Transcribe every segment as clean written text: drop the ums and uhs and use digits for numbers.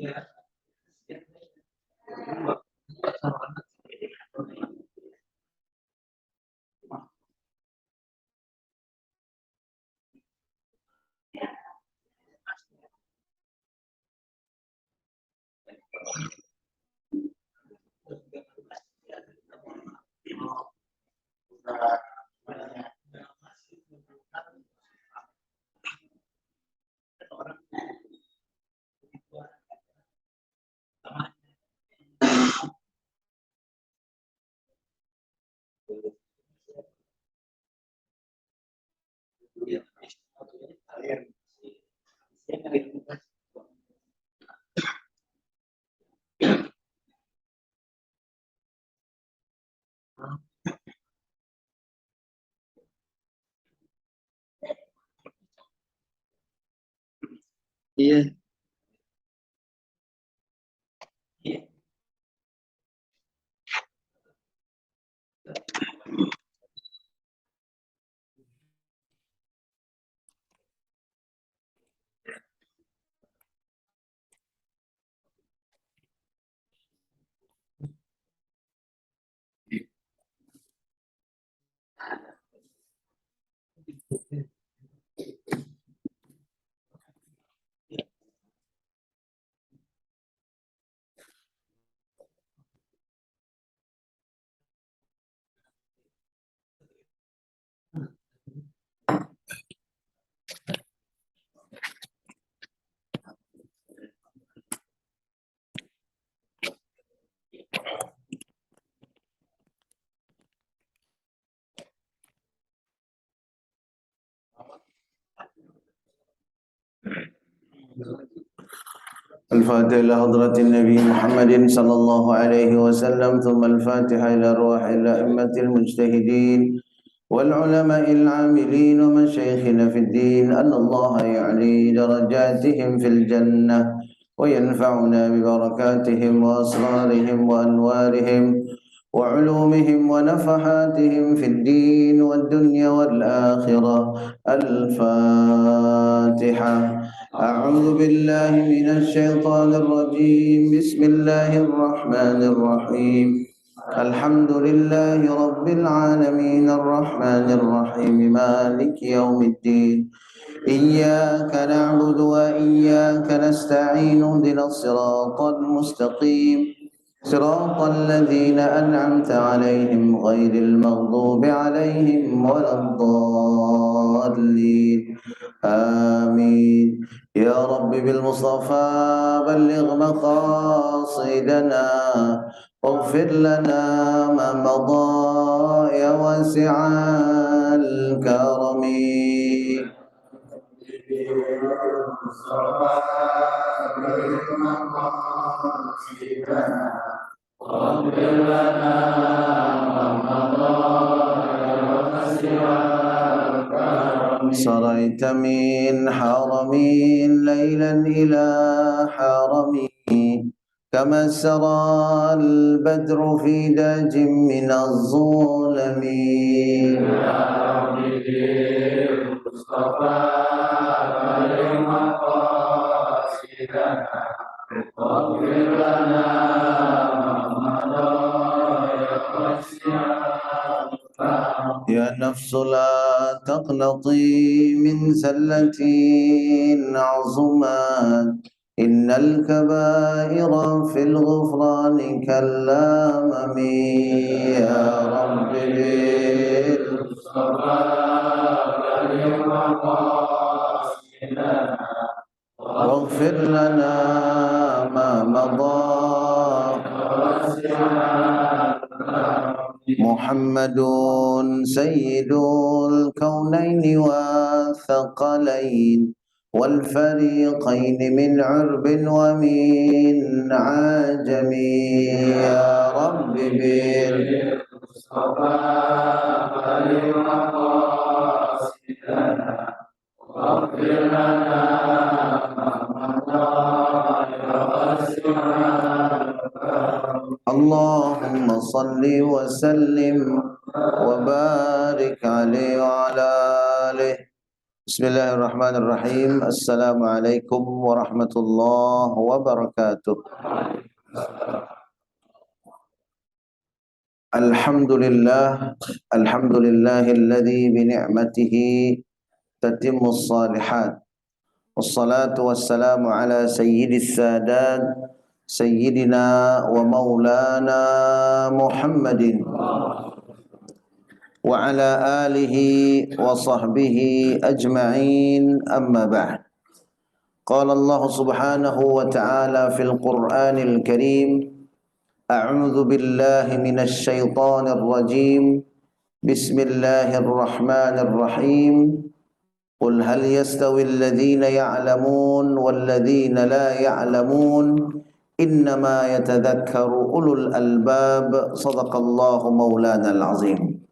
Iya. الفاتحة إلى حضرة النبي محمد صلى الله عليه وسلم، ثم الفاتحة إلى أرواح الأئمة المجتهدين والعلماء العاملين ومشايخنا في الدين، أن الله يعلي درجاتهم في الجنة وينفعنا ببركاتهم وأسرارهم وأنوارهم وعلومهم ونفحاتهم في الدين والدنيا والآخرة. الفاتحة. أعوذ بالله من الشيطان الرجيم. بسم الله الرحمن الرحيم. الحمد لله رب العالمين الرحمن الرحيم مالك يوم الدين. إياك نعبد وإياك نستعين. اهدنا الصراط المستقيم صراط الذين أنعمت عليهم غير المغضوب عليهم ولا الضالين. آمين. يا رب بالمصطفى بلغ مقاصدنا واغفر لنا ما مضى يا واسع الكرم. واغفر لنا ما مضى يا واسع الكرم. سريت من حرمي ليلا إلى حرمي، كما سرى البدر في داج من الظلم. يا ربي بالمصطفى بلغ مقاصدنا واغفر لنا ما مضى يا واسع الكرم. يا نفس لا تقنطي من زلة عظمت، إن الكبائر في الغفران كالأمم. يا رب بالمصطفى بلغ مقاصدنا واغفر لنا ما مضى. محمد سيد الكونين والثقلين والفريقين من عرب ومن عجم. يا رب بالمصطفى بلغ مقاصدنا واغفر لنا ما مضى يا واسع الكرم. اللهم صل وسلم وبارك عليه وعلى آله Bismillahirrahmanirrahim. Assalamualaikum warahmatullahi wabarakatuh. Alhamdulillahilladzi bi ni'matihi tatimmus shalihat. Wassalatu wassalamu ala sayyidis sadat sayyidina wa maulana Muhammadin wa ala alihi wa sahbihi ajma'in, amma ba'd. Qala Allah subhanahu wa ta'ala fil Qur'anil Karim, a'udzu billahi minasy syaithanir rajim. Bismillahirrahmanirrahim. Qul hal yastawi alladhina ya'lamun wal ladhina la ya'lamun, innama yatadhakkaru ulul albab. Shadaqallahu maulanal azim.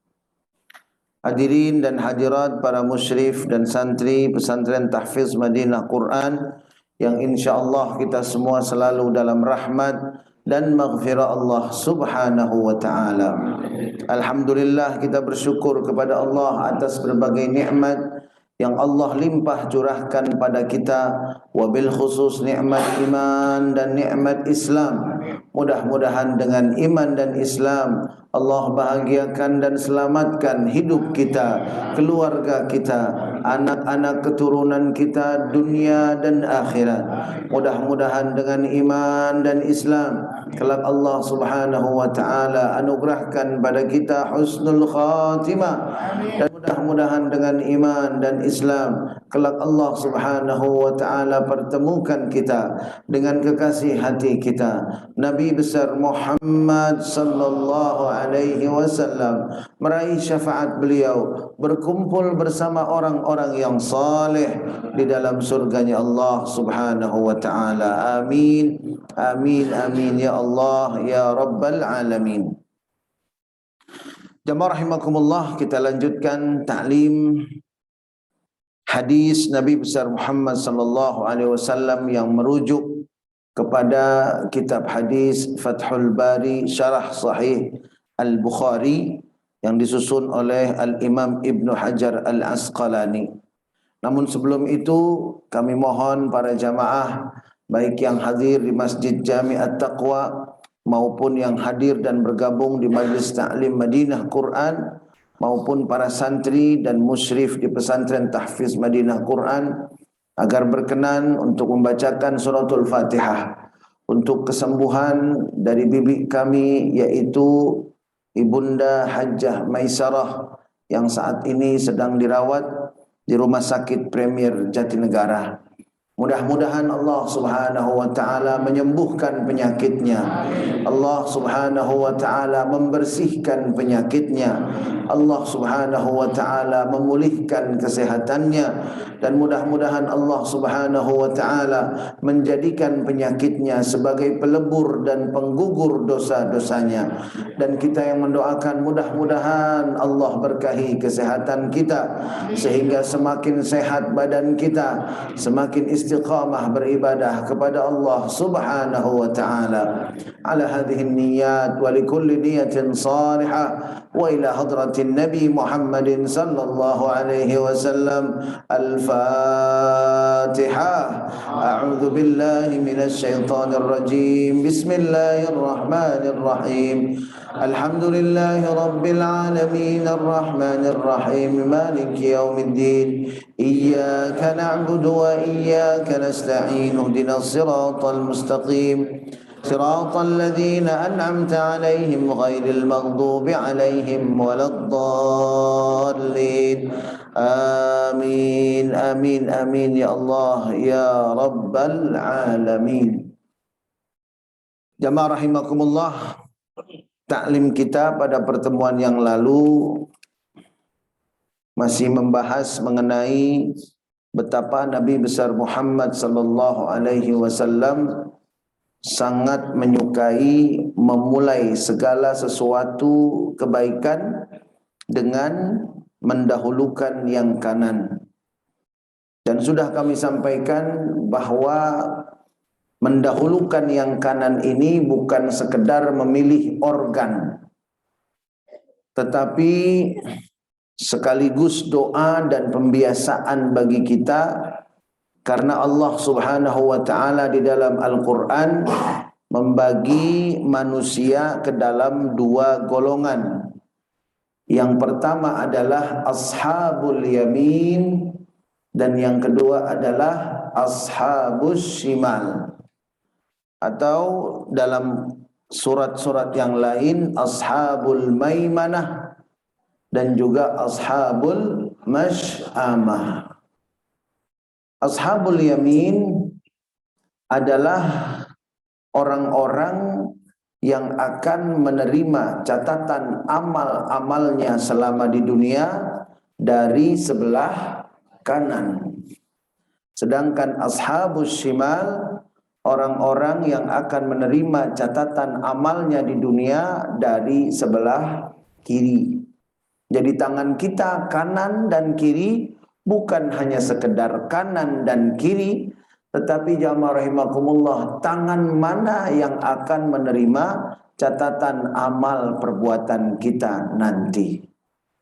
Hadirin dan hadirat para musyrif dan santri pesantren Tahfiz Madinah Quran yang insyaAllah kita semua selalu dalam rahmat dan maghfirah Allah subhanahu wa ta'ala. Alhamdulillah, kita bersyukur kepada Allah atas berbagai nikmat yang Allah limpah curahkan pada kita, wabil khusus nikmat iman dan nikmat Islam. Mudah-mudahan dengan iman dan Islam Allah bahagiakan dan selamatkan hidup kita, keluarga kita, anak-anak keturunan kita, dunia dan akhirat. Mudah-mudahan dengan iman dan Islam kelak Allah subhanahu wa ta'ala anugerahkan pada kita husnul khatimah. Dan mudah-mudahan dengan iman dan Islam kelak Allah subhanahu wa ta'ala pertemukan kita dengan kekasih hati kita, Nabi besar Muhammad sallallahu alaihi wasallam, meraih syafaat beliau, berkumpul bersama orang-orang yang saleh di dalam surganya Allah subhanahu wa ta'ala. Amin, amin, amin ya Allah ya Rabbal alamin. Jamaah rahimakumullah, kita lanjutkan ta'lim hadis Nabi besar Muhammad sallallahu alaihi wasallam yang merujuk kepada kitab hadis Fathul Bari Syarah Sahih Al-Bukhari yang disusun oleh Al-Imam Ibnu Hajar Al-Asqalani. Namun sebelum itu kami mohon para jamaah baik yang hadir di Masjid Jami' At-Taqwa maupun yang hadir dan bergabung di Majlis Ta'lim Madinah Quran maupun para santri dan musyrif di pesantren Tahfiz Madinah Quran agar berkenan untuk membacakan suratul Fatihah untuk kesembuhan dari bibi kami, yaitu Ibunda Hajjah Maisarah yang saat ini sedang dirawat di Rumah Sakit Premier Jatinegara. Mudah-mudahan Allah subhanahu wa ta'ala menyembuhkan penyakitnya. Allah subhanahu wa ta'ala membersihkan penyakitnya. Allah subhanahu wa ta'ala memulihkan kesehatannya. Dan mudah-mudahan Allah subhanahu wa ta'ala menjadikan penyakitnya sebagai pelebur dan penggugur dosa-dosanya. Dan kita yang mendoakan mudah-mudahan Allah berkahi kesehatan kita sehingga semakin sehat badan kita, semakin istiqamah beribadah kepada Allah subhanahu wa ta'ala. Ala hadhihi niyat wa likulli niyatin salihah wa ila hadratin Nabi Muhammadin sallallahu alaihi wasallam. Al-Fatihah. A'udzu billahi minasy syaithanir rajim. Bismillahirrahmanirrahim. Alhamdulillahi rabbil alamin arrahmanir rahim maliki yaumiddin. Iyyaka na'budu wa iyyaka nasta'in. Ihdinas siratal mustaqim. صراط الذين أنعمت عليهم غير المغضوب عليهم ولا الضالين. آمين آمين آمين يا الله يا رب العالمين. Jamaah rahimakumullah, taklim kita pada pertemuan yang lalu masih membahas mengenai betapa Nabi besar Muhammad sallallahu alaihi wasallam sangat menyukai memulai segala sesuatu kebaikan dengan mendahulukan yang kanan. Dan sudah kami sampaikan bahwa mendahulukan yang kanan ini bukan sekedar memilih organ, tetapi sekaligus doa dan pembiasaan bagi kita, karena Allah Subhanahu wa taala di dalam Al-Qur'an membagi manusia ke dalam dua golongan. Yang pertama adalah ashabul yamin dan yang kedua adalah ashabus shimal. Atau dalam surat-surat yang lain ashabul maimanah dan juga ashabul mash'amah. Ashabul yamin adalah orang-orang yang akan menerima catatan amal-amalnya selama di dunia dari sebelah kanan. Sedangkan ashabus shimal orang-orang yang akan menerima catatan amalnya di dunia dari sebelah kiri. Jadi tangan kita kanan dan kiri bukan hanya sekedar kanan dan kiri, tetapi jamaah rahimakumullah, tangan mana yang akan menerima catatan amal perbuatan kita nanti.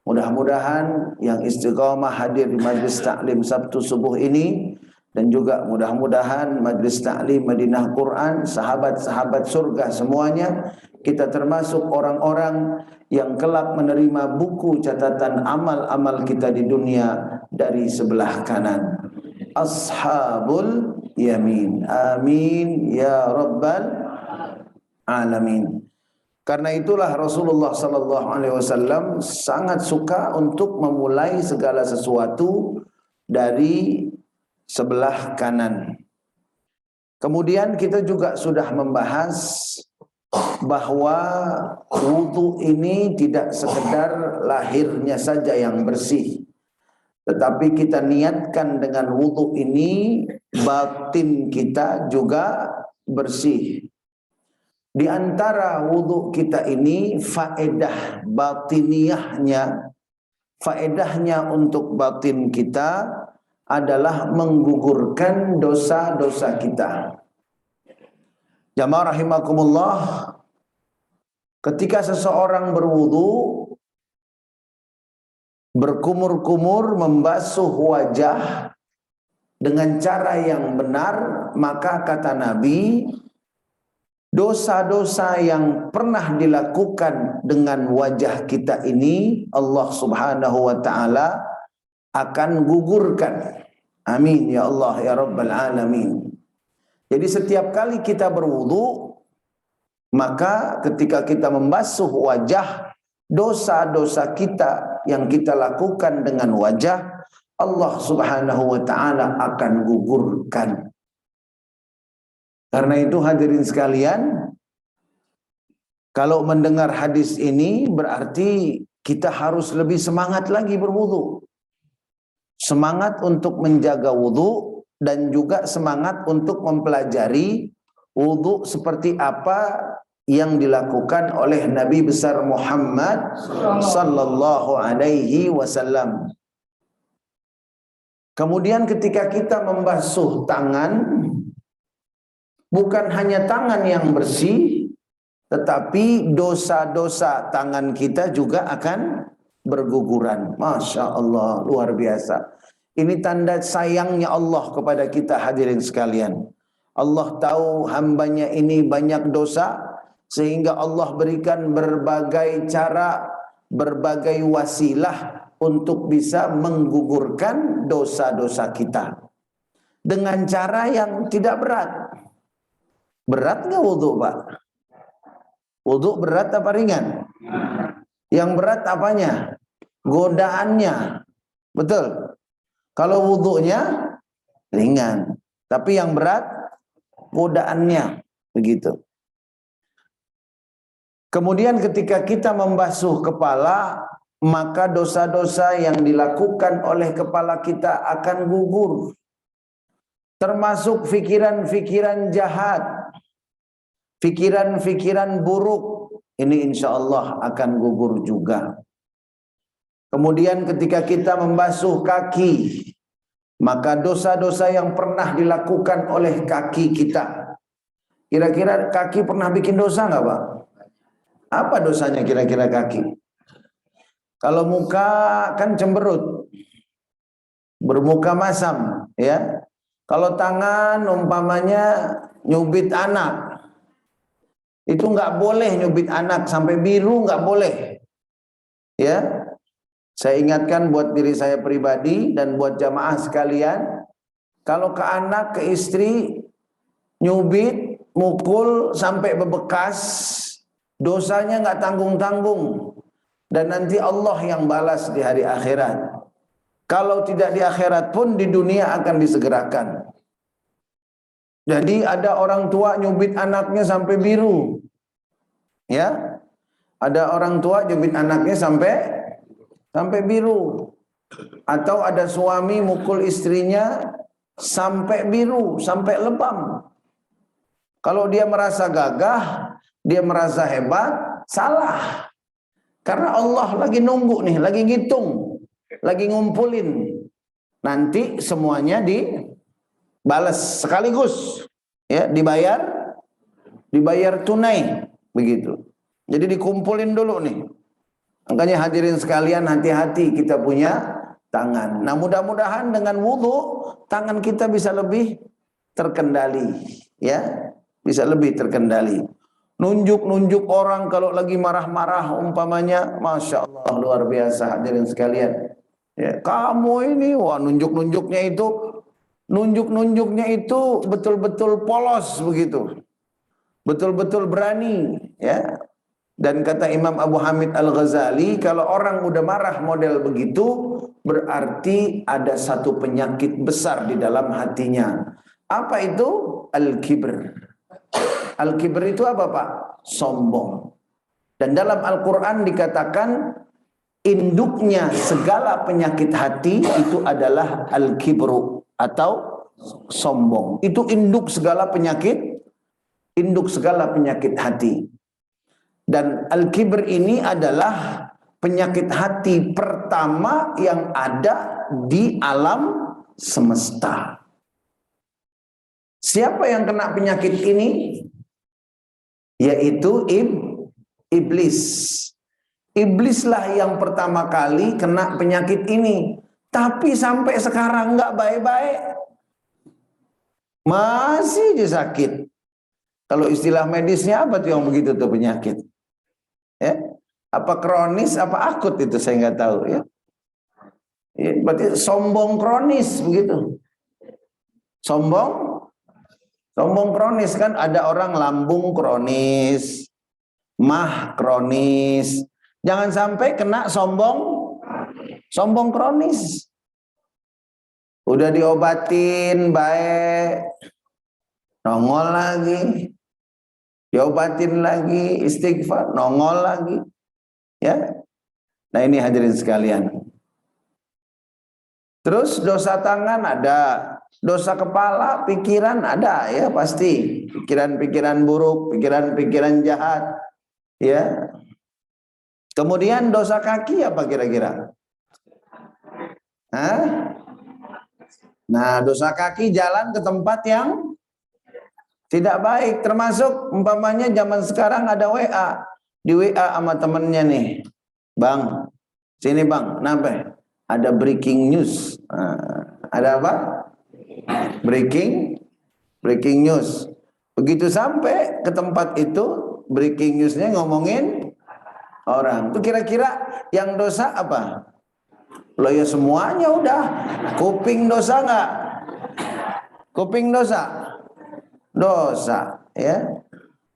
Mudah-mudahan yang istiqamah hadir di majlis taklim Sabtu subuh ini, dan juga mudah-mudahan majlis taklim Madinah Quran, sahabat-sahabat surga semuanya, kita termasuk orang-orang yang kelak menerima buku catatan amal-amal kita di dunia dari sebelah kanan. Ashabul yamin. Amin ya rabbal alamin. Karena itulah Rasulullah sallallahu alaihi wasallam sangat suka untuk memulai segala sesuatu dari sebelah kanan. Kemudian kita juga sudah membahas bahwa wudu ini tidak sekedar lahirnya saja yang bersih, tetapi kita niatkan dengan wudu ini batin kita juga bersih. Di antara wudu kita ini faedah batiniyahnya, faedahnya untuk batin kita adalah menggugurkan dosa-dosa kita. Jamaah rahimakumullah, ketika seseorang berwudu, berkumur-kumur membasuh wajah dengan cara yang benar, maka kata Nabi, dosa-dosa yang pernah dilakukan dengan wajah kita ini Allah Subhanahu wa taala akan gugurkan. Amin ya Allah ya rabbal alamin. Jadi setiap kali kita berwudu, maka ketika kita membasuh wajah, dosa-dosa kita yang kita lakukan dengan wajah, Allah Subhanahu wa taala akan gugurkan. Karena itu hadirin sekalian, kalau mendengar hadis ini berarti kita harus lebih semangat lagi berwudu. Semangat untuk menjaga wudu dan juga semangat untuk mempelajari wudu seperti apa yang dilakukan oleh Nabi besar Muhammad sallallahu alaihi wasallam. Kemudian ketika kita membasuh tangan, bukan hanya tangan yang bersih, tetapi dosa-dosa tangan kita juga akan berguguran. Masya Allah, luar biasa. Ini tanda sayangnya Allah kepada kita hadirin sekalian. Allah tahu hambanya ini banyak dosa, sehingga Allah berikan berbagai cara, berbagai wasilah untuk bisa menggugurkan dosa-dosa kita. Dengan cara yang tidak berat. Berat nggak wudu, Pak? Wudu berat apa ringan? Yang berat apanya? Godaannya. Betul. Kalau wudunya ringan, tapi yang berat godaannya, begitu. Kemudian ketika kita membasuh kepala, maka dosa-dosa yang dilakukan oleh kepala kita akan gugur. Termasuk fikiran-fikiran jahat, fikiran-fikiran buruk, ini insya Allah akan gugur juga. Kemudian ketika kita membasuh kaki, maka dosa-dosa yang pernah dilakukan oleh kaki kita. Kira-kira kaki pernah bikin dosa nggak, Pak? Apa dosanya kira-kira kaki? Kalau muka kan cemberut, bermuka masam, ya. Kalau tangan umpamanya nyubit anak, itu nggak boleh nyubit anak sampai biru, nggak boleh, ya. Saya ingatkan buat diri saya pribadi dan buat jamaah sekalian, kalau ke anak, ke istri, nyubit, mukul sampai bebekas, dosanya nggak tanggung-tanggung, dan nanti Allah yang balas di hari akhirat. Kalau tidak di akhirat pun di dunia akan disegerakan. Jadi ada orang tua nyubit anaknya sampai biru, ya. Ada orang tua nyubit anaknya sampai biru. Atau ada suami mukul istrinya sampai biru, sampai lebam. Kalau dia merasa gagah, dia merasa hebat, salah. Karena Allah lagi nunggu nih, lagi ngitung, lagi ngumpulin. Nanti semuanya dibalas sekaligus, ya, dibayar tunai, begitu. Jadi dikumpulin dulu nih. Makanya hadirin sekalian, hati-hati kita punya tangan. Nah, mudah-mudahan dengan wudu tangan kita bisa lebih terkendali, ya, bisa lebih terkendali. Nunjuk-nunjuk orang kalau lagi marah-marah umpamanya, masya Allah, luar biasa hadirin sekalian. Ya, kamu ini, wah, nunjuk-nunjuknya itu betul-betul polos begitu, betul-betul berani, ya. Dan kata Imam Abu Hamid Al-Ghazali, kalau orang udah marah model begitu, berarti ada satu penyakit besar di dalam hatinya. Apa itu? Al-kibr. Al-kibr itu apa, Pak? Sombong. Dan dalam Al-Quran dikatakan induknya segala penyakit hati itu adalah al-kibru atau sombong. Itu induk segala penyakit hati. Dan al-kibr ini adalah penyakit hati pertama yang ada di alam semesta. Siapa yang kena penyakit ini? Yaitu iblis. Iblislah yang pertama kali kena penyakit ini. Tapi sampai sekarang nggak baik-baik. Masih aja sakit. Kalau istilah medisnya apa tuh yang begitu tuh penyakit? Ya, apa kronis, apa akut itu saya nggak tahu, ya. Ya, berarti sombong kronis begitu. Sombong kronis kan, ada orang lambung kronis, mah kronis. Jangan sampai kena sombong kronis. Udah diobatin baik, nongol lagi. Diobatin lagi, istighfar, nongol lagi. Ya. Nah, ini hadirin sekalian. Terus dosa tangan ada, dosa kepala, pikiran ada, ya pasti. Pikiran-pikiran buruk, pikiran-pikiran jahat, ya. Kemudian dosa kaki apa kira-kira? Hah? Nah, dosa kaki jalan ke tempat yang tidak baik, termasuk umpamanya zaman sekarang ada WA, di WA sama temennya nih, Bang, sini Bang, kenapa? Ada breaking news. Nah, ada apa? Breaking news. Begitu sampai ke tempat itu, breaking newsnya ngomongin orang. Itu kira-kira yang dosa apa? Loh ya semuanya udah. Kuping dosa nggak? Kuping dosa? Dosa, ya.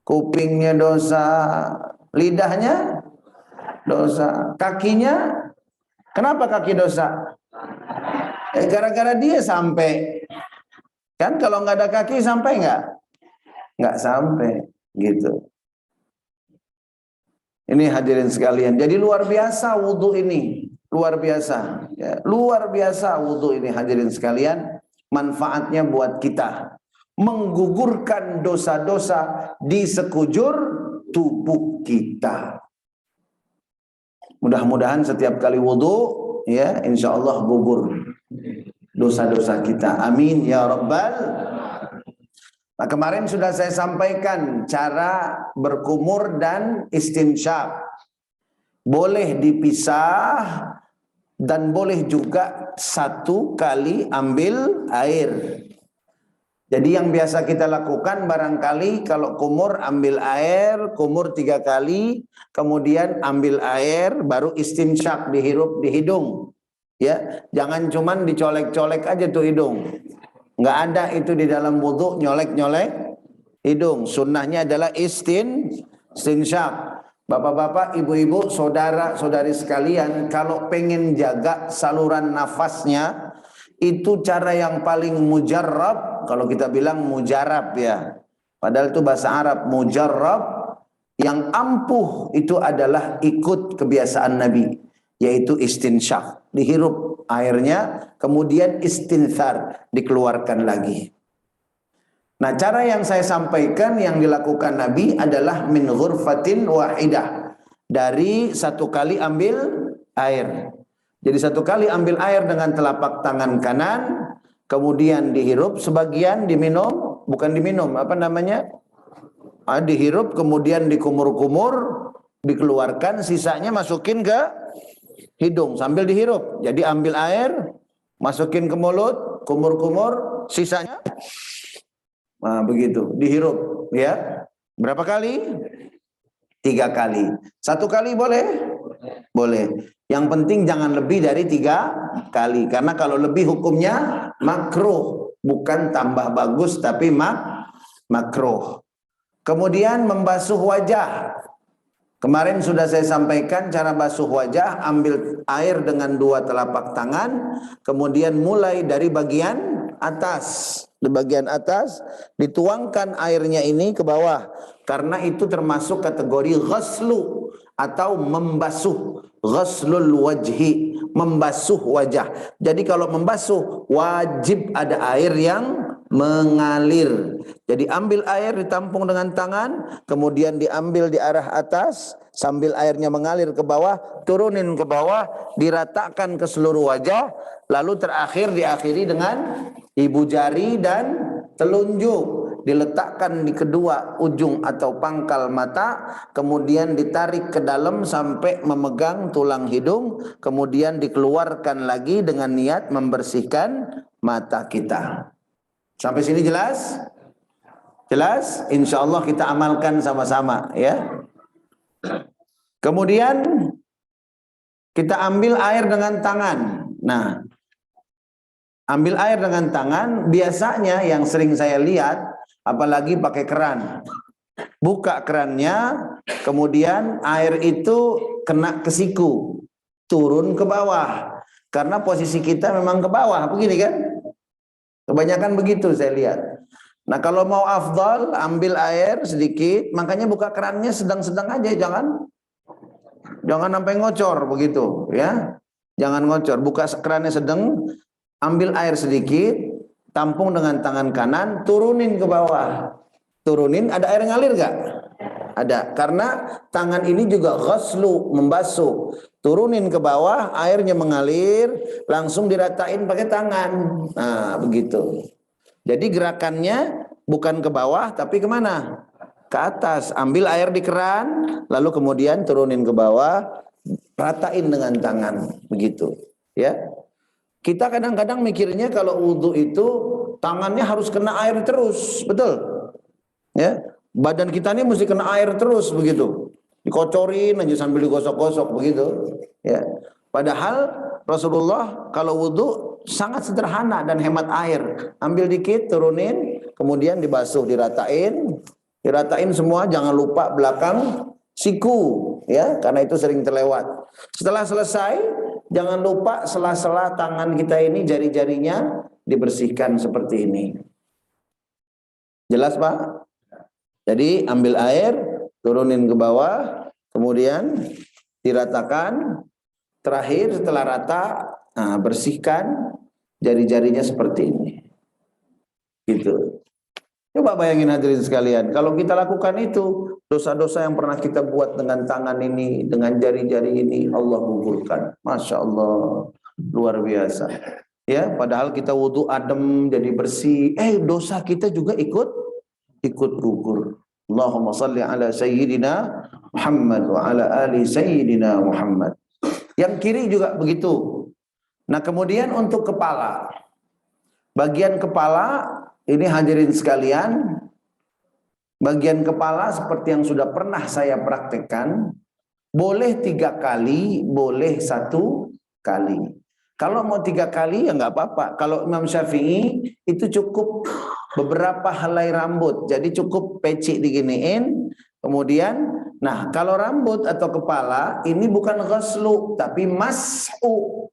Kupingnya dosa, lidahnya dosa, kakinya, kenapa kaki dosa? Gara-gara dia sampai. Kan kalau nggak ada kaki sampai nggak? Nggak sampai, gitu. Ini hadirin sekalian. Jadi luar biasa wudhu ini, luar biasa, ya. Luar biasa wudhu ini hadirin sekalian. Manfaatnya buat kita, menggugurkan dosa-dosa di sekujur tubuh kita. Mudah-mudahan setiap kali wudhu, ya, insya Allah gugur dosa-dosa kita. Amin ya rabbal. Nah, kemarin sudah saya sampaikan cara berkumur dan istinsyaq. boleh dipisah dan boleh juga satu kali ambil air. Jadi yang biasa kita lakukan barangkali kalau kumur ambil air, kumur 3 kali, kemudian ambil air, baru istinsyak, dihirup di hidung. Ya, jangan cuman dicolek-colek aja tuh hidung. Nggak ada itu di dalam wudhu nyolek-nyolek hidung. Sunnahnya adalah istinsyak. Bapak-bapak, ibu-ibu, saudara-saudari sekalian, kalau pengen jaga saluran nafasnya, itu cara yang paling mujarrab. Kalau kita bilang mujarab ya, padahal itu bahasa Arab. Mujarrab yang ampuh itu adalah ikut kebiasaan Nabi, yaitu istinsyak, dihirup airnya, kemudian istinthar, dikeluarkan lagi. Nah, cara yang saya sampaikan yang dilakukan Nabi adalah min ghurfatin wahidah, dari satu kali ambil air. Jadi satu kali ambil air dengan telapak tangan kanan, kemudian dihirup, sebagian diminum, bukan diminum, apa namanya? Dihirup, kemudian dikumur-kumur, dikeluarkan, sisanya masukin ke hidung sambil dihirup. Jadi ambil air, masukin ke mulut, kumur-kumur, sisanya begitu, dihirup ya. Berapa kali? 3 kali. 1 kali boleh? Boleh. Yang penting jangan lebih dari 3 kali. Karena kalau lebih hukumnya makruh. Bukan tambah bagus tapi makruh. Kemudian membasuh wajah. Kemarin sudah saya sampaikan cara basuh wajah. Ambil air dengan 2 telapak tangan. Kemudian mulai dari bagian atas. Di bagian atas dituangkan airnya ini ke bawah. Karena itu termasuk kategori ghaslu atau membasuh. Ghaslul wajhi, membasuh wajah. Jadi kalau membasuh wajib ada air yang mengalir. Jadi ambil air, ditampung dengan tangan, kemudian diambil di arah atas sambil airnya mengalir ke bawah, turunin ke bawah, diratakan ke seluruh wajah, lalu terakhir diakhiri dengan ibu jari dan telunjuk, diletakkan di kedua ujung atau pangkal mata, kemudian ditarik ke dalam sampai memegang tulang hidung, kemudian dikeluarkan lagi dengan niat membersihkan mata kita. Sampai sini jelas? Jelas? Insya Allah kita amalkan sama-sama ya. Kemudian kita ambil air dengan tangan. Nah, ambil air dengan tangan biasanya yang sering saya lihat, apalagi pakai keran. Buka kerannya, kemudian air itu kena ke siku, turun ke bawah. Karena posisi kita memang ke bawah, begini kan? Kebanyakan begitu saya lihat. Nah, kalau mau afdal, ambil air sedikit, makanya buka kerannya sedang-sedang aja, jangan sampai ngocor begitu ya. Jangan ngocor, buka kerannya sedang, ambil air sedikit, tampung dengan tangan kanan, turunin ke bawah. Turunin, ada air ngalir gak? Ada, karena tangan ini juga ghaslu, membasuh. Turunin ke bawah, airnya mengalir, langsung diratain pakai tangan. Nah, begitu. Jadi gerakannya bukan ke bawah, tapi kemana? Ke atas. Ambil air di keran, lalu kemudian turunin ke bawah, ratain dengan tangan. Begitu. Ya. Kita kadang-kadang mikirnya kalau wudhu itu tangannya harus kena air terus, betul? Ya, badan kita ini mesti kena air terus begitu, dikocorin aja sambil digosok-gosok begitu. Ya, padahal Rasulullah kalau wudhu sangat sederhana dan hemat air. Ambil dikit, turunin, kemudian dibasuh, diratain semua, jangan lupa belakang siku, ya, karena itu sering terlewat. Setelah selesai, jangan lupa sela-sela tangan kita ini, jari-jarinya dibersihkan seperti ini. Jelas, Pak? Jadi ambil air, turunin ke bawah, kemudian diratakan. Terakhir setelah rata, bersihkan jari-jarinya seperti ini. Gitu. Coba bayangin hadirin sekalian, kalau kita lakukan itu, dosa-dosa yang pernah kita buat dengan tangan ini, dengan jari-jari ini, Allah gugurkan. Masya Allah, luar biasa. Ya, padahal kita wudhu adem, jadi bersih. Dosa kita juga ikut gugur. Allahumma salli ala sayyidina Muhammad wa ala ali sayyidina Muhammad. Yang kiri juga begitu. Nah, kemudian untuk kepala. Bagian kepala ini hadirin sekalian, bagian kepala seperti yang sudah pernah saya praktekkan, boleh 3 kali, boleh 1 kali. Kalau mau 3 kali ya nggak apa-apa. Kalau Imam Syafi'i itu cukup beberapa helai rambut, jadi cukup peci diginiin, kemudian, nah kalau rambut atau kepala ini bukan ghuslu tapi mashu.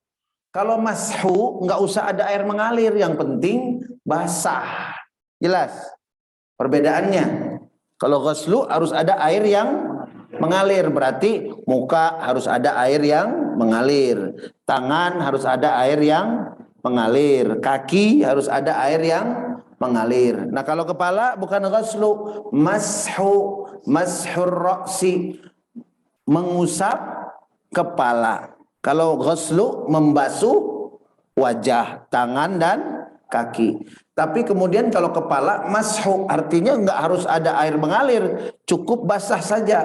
Kalau mashu nggak usah ada air mengalir, yang penting basah. Jelas perbedaannya. Kalau ghuslu harus ada air yang mengalir, berarti muka harus ada air yang mengalir, tangan harus ada air yang mengalir, kaki harus ada air yang mengalir. Nah, kalau kepala bukan ghuslu, mashu, mashur ra'si, mengusap kepala. Kalau ghuslu membasuh wajah, tangan dan kaki. Tapi kemudian kalau kepala mashu, artinya nggak harus ada air mengalir, cukup basah saja.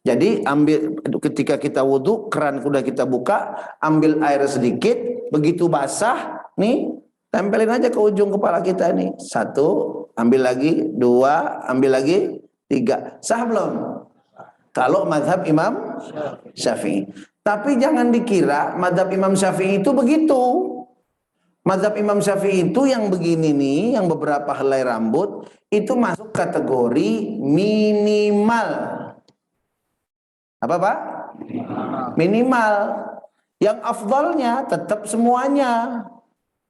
Jadi ambil, ketika kita wudhu, keran sudah kita buka, ambil air sedikit, begitu basah, nih tempelin aja ke ujung kepala kita nih. 1, ambil lagi, 2, ambil lagi, 3. Sah belum? Kalau mazhab Imam Syafi'i. Tapi jangan dikira mazhab Imam Syafi'i itu begitu. Mazhab Imam Syafi'i itu yang begini nih, yang beberapa helai rambut, itu masuk kategori minimal. Apa Pak? Minimal. Yang afdalnya tetap semuanya.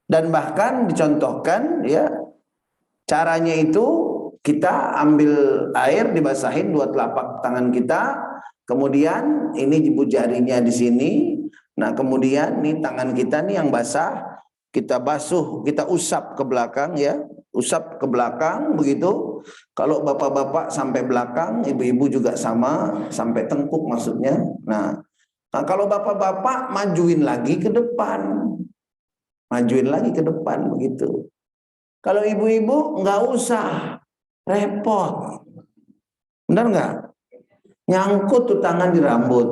Dan bahkan dicontohkan ya, caranya itu kita ambil air, dibasahin 2 telapak tangan kita, kemudian ini ibu jarinya di sini. Nah, kemudian nih tangan kita nih yang basah, kita basuh, kita usap ke belakang ya, usap ke belakang begitu. Kalau bapak-bapak sampai belakang, ibu-ibu juga sama, sampai tengkuk maksudnya. Nah, kalau bapak-bapak majuin lagi ke depan, majuin lagi ke depan begitu. Kalau ibu-ibu nggak usah repot, benar nggak? Nyangkut tuh tangan di rambut,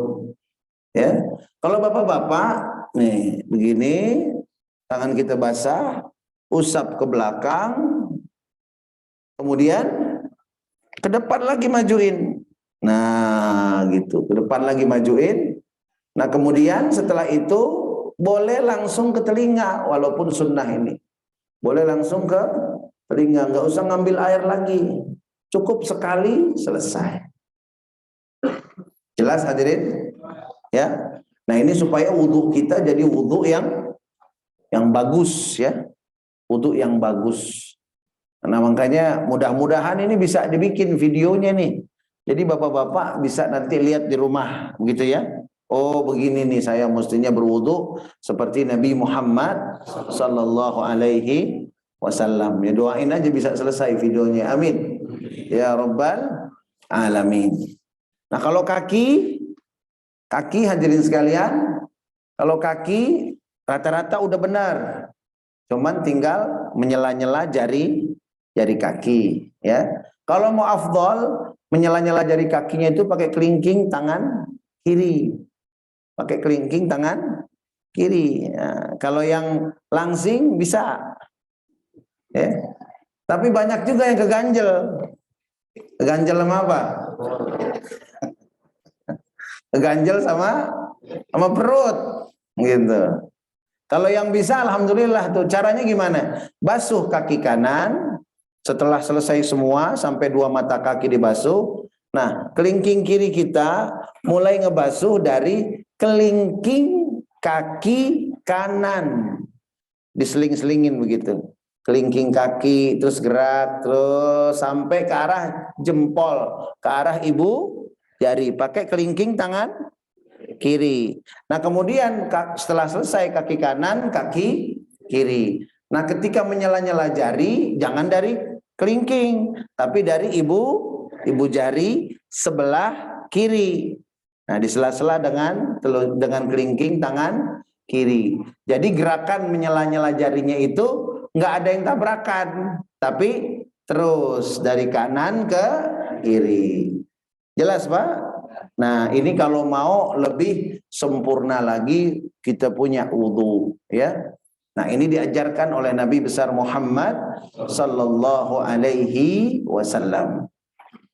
ya. Kalau bapak-bapak nih begini, tangan kita basah, usap ke belakang, kemudian ke depan lagi majuin. Nah, gitu, ke depan lagi majuin. Nah, kemudian setelah itu boleh langsung ke telinga, walaupun sunnah ini. Boleh langsung ke telinga, nggak usah ngambil air lagi. Cukup sekali, selesai. Jelas hadirin? Ya. Nah, ini supaya wudhu kita jadi wudhu yang bagus ya, wudhu yang bagus. Nah, makanya mudah-mudahan ini bisa dibikin videonya nih. Jadi bapak-bapak bisa nanti lihat di rumah, begitu ya. Oh, begini nih saya mestinya berwudhu seperti Nabi Muhammad sallallahu alaihi wasallam. Ya, doain aja bisa selesai videonya. Amin. Ya Rabbal alamin. Nah, kalau kaki hadirin sekalian, kalau kaki rata-rata udah benar, cuman tinggal menyela-nyela jari kaki ya. Kalau mau afdol, menyela-nyela jari kakinya itu pakai kelingking tangan kiri, pakai kelingking tangan kiri ya. Kalau yang langsing bisa ya, tapi banyak juga yang keganjel sama apa? Keganjel sama perut gitu. Kalau yang bisa alhamdulillah tuh. Caranya gimana? Basuh kaki kanan, setelah selesai semua sampai 2 mata kaki dibasuh. Nah, kelingking kiri kita mulai ngebasuh dari kelingking kaki kanan. Diseling-selingin begitu. Kelingking kaki terus gerak terus sampai ke arah jempol, ke arah ibu jari, pakai kelingking tangan kiri. Nah, kemudian setelah selesai kaki kanan, kaki kiri. Nah, ketika menyela-nyela jari jangan dari kelingking, tapi dari ibu jari sebelah kiri. Nah, di sela-sela dengan kelingking tangan kiri. Jadi gerakan menyela-nyela jarinya itu nggak ada yang tabrakan, tapi terus dari kanan ke kiri. Jelas Pak? Nah, ini kalau mau lebih sempurna lagi kita punya wudu, ya. Nah, ini diajarkan oleh Nabi besar Muhammad sallallahu alaihi wasallam.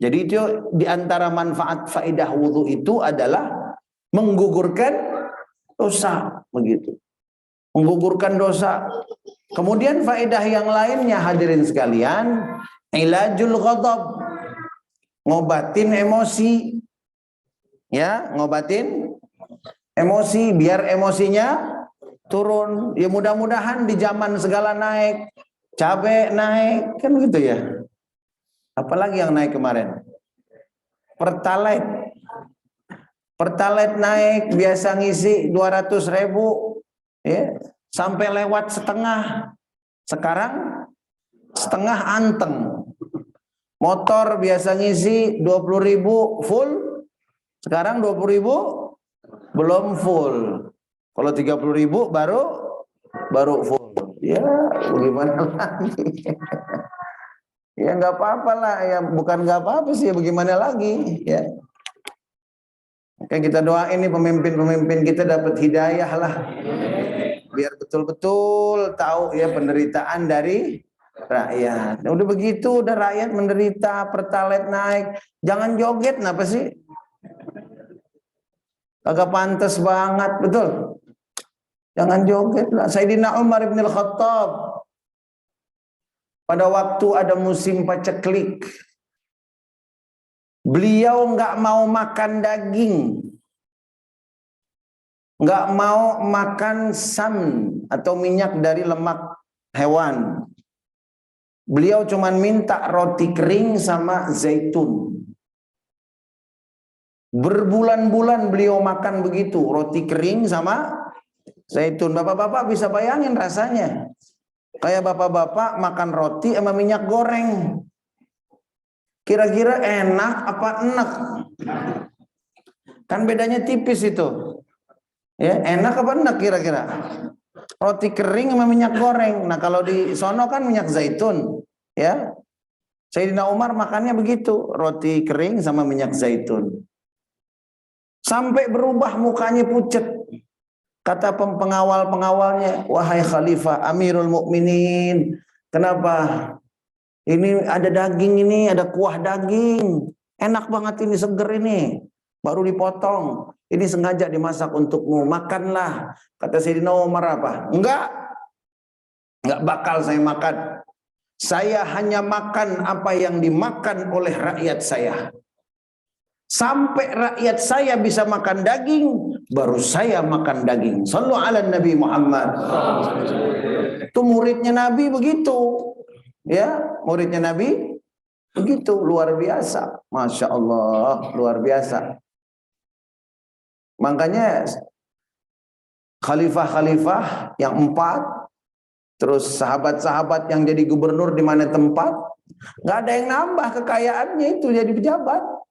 Jadi itu di antara manfaat faedah wudu itu adalah menggugurkan dosa, begitu. Menggugurkan dosa. Kemudian faedah yang lainnya hadirin sekalian, ilajul ghadab, ngobatin emosi. Ya, ngobatin emosi biar emosinya turun. Ya mudah-mudahan di zaman segala naik, cabai naik, kan gitu ya. Apalagi yang naik kemarin? Pertalite. Pertalite naik, biasa ngisi 200.000, ya, sampai lewat setengah. Sekarang setengah anteng. Motor biasa ngisi 20.000 full, sekarang 20.000 belum full. Kalau 30.000 baru full. Ya, bagaimana lagi? Ya nggak apa-apa lah, ya bukan nggak apa-apa sih, ya bagaimana lagi, ya. Kan kita doain nih pemimpin-pemimpin kita dapat hidayah lah, biar betul-betul tahu ya penderitaan dari rakyat. Udah begitu, udah rakyat menderita, pertalite naik, jangan joget, kenapa sih? Agak pantas banget, betul. Jangan joget lah. Sayyidina Umar bin Al-Khattab, pada waktu ada musim paceklik, beliau nggak mau makan daging, nggak mau makan samin atau minyak dari lemak hewan. Beliau cuma minta roti kering sama zaitun. Berbulan-bulan beliau makan begitu, roti kering sama zaitun. Bapak-bapak bisa bayangin rasanya. Kayak bapak-bapak makan roti sama minyak goreng. Kira-kira enak apa enak? Kan bedanya tipis itu. Ya, enak apa enak kira-kira? Roti kering sama minyak goreng. Nah, kalau di sono kan minyak zaitun, ya. Sayyidina Umar makannya begitu, roti kering sama minyak zaitun. Sampai berubah mukanya pucat. Kata pengawal-pengawalnya, wahai Khalifah Amirul Mukminin, kenapa? Ini ada daging, ini ada kuah daging, enak banget ini, seger ini, baru dipotong, ini sengaja dimasak untukmu, makanlah. Kata Sayyidina Umar apa? Enggak bakal saya makan. Saya hanya makan apa yang dimakan oleh rakyat saya. Sampai rakyat saya bisa makan daging, baru saya makan daging. Sallu ala Nabi Muhammad. Itu muridnya Nabi begitu. Ya, muridnya Nabi begitu, luar biasa. Masya Allah, luar biasa. Makanya khalifah-khalifah yang 4, terus sahabat-sahabat yang jadi gubernur di mana tempat, nggak ada yang nambah kekayaannya itu jadi pejabat.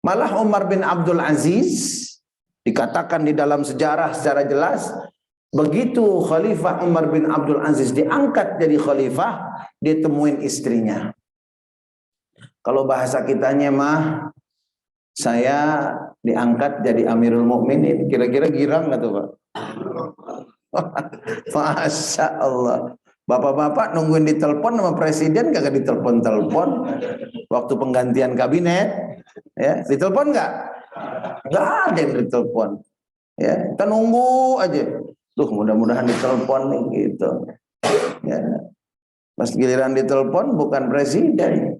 Malah Umar bin Abdul Aziz dikatakan di dalam sejarah secara jelas, begitu Khalifah Umar bin Abdul Aziz diangkat jadi khalifah, dia temuin istrinya. Kalau bahasa kitanya mah, saya diangkat jadi Amirul Mukminin. Kira-kira girang nggak tuh, Pak? Masya Allah. Bapak-bapak nungguin ditelepon sama presiden, kagak ditelepon-telepon. Waktu penggantian kabinet, ya ditelepon nggak? Nggak ada yang ditelepon. Ya, kita nunggu aja. Tuh mudah-mudahan ditelepon nih gitu. Ya. Pas giliran ditelepon bukan presiden,